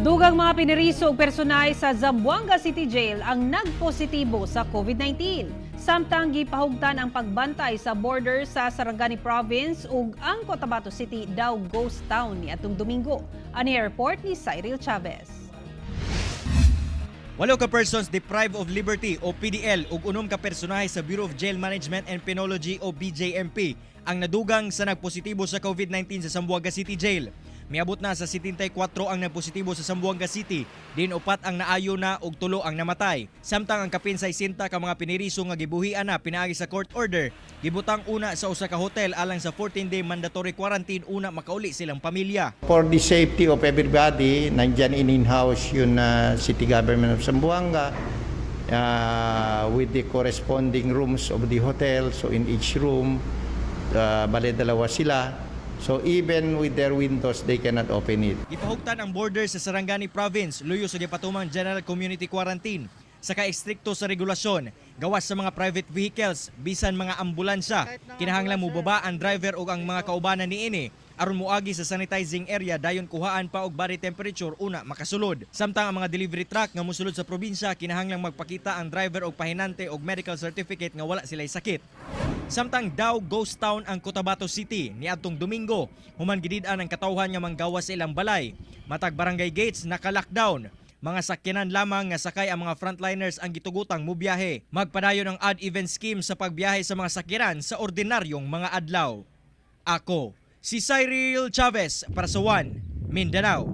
Dugang mga piniriso ug personay sa Zamboanga City Jail ang nagpositibo sa COVID-19. Samtang gipahugtan ang pagbantay sa border sa Sarangani Province ug ang Cotabato City daw ghost town ni atong Domingo. Ani report ni Cyril Chavez. Walo ka persons deprived of liberty o PDL ug unom ka personahe sa Bureau of Jail Management and Penology o BJMP ang nadugang sa nagpositibo sa COVID-19 sa Zamboanga City Jail. Miabot na sa 74 ang nagpositibo sa Zamboanga City, din upat ang naayo na ug 3 ang namatay. Samtang ang kapin sa 60 ka mga piniriso nga gibuhian na pinaagi sa court order, gibutang una sa usa ka hotel alang sa 14-day mandatory quarantine una makauli silang pamilya. For the safety of everybody, nandyan in-house yung City Government of Zamboanga with the corresponding rooms of the hotel. So in each room, bale dalawa sila. So even with their windows, they cannot open it. Gipahugtan ang border sa Sarangani Province, luyo sa gipatumang General Community Quarantine. Sa ka-ekstrikto sa regulasyon, gawas sa mga private vehicles, bisan mga ambulansya, kinahanglan mo baba ang driver o ang mga kaubanan niini aron moagi sa sanitizing area dayon kuhaan pa og body temperature una makasulod. Samtang ang mga delivery truck nga mosulod sa probinsya kinahanglang magpakita ang driver og pahinante og medical certificate nga wala sila'y sakit. Samtang daw ghost town ang Cotabato City niadtong Domingo, human gidid-an ang katawhan nga manggawas sa ilang balay. Matag barangay gates naka-lockdown. Mga sakyanan lamang nga sakay ang mga frontliners ang gitugutang mobiyahe. Magpadayon ang odd even scheme sa pagbiyahe sa mga sakyanan sa ordinaryong mga adlaw. Ako, si Cyril Chavez para sa One Mindanao.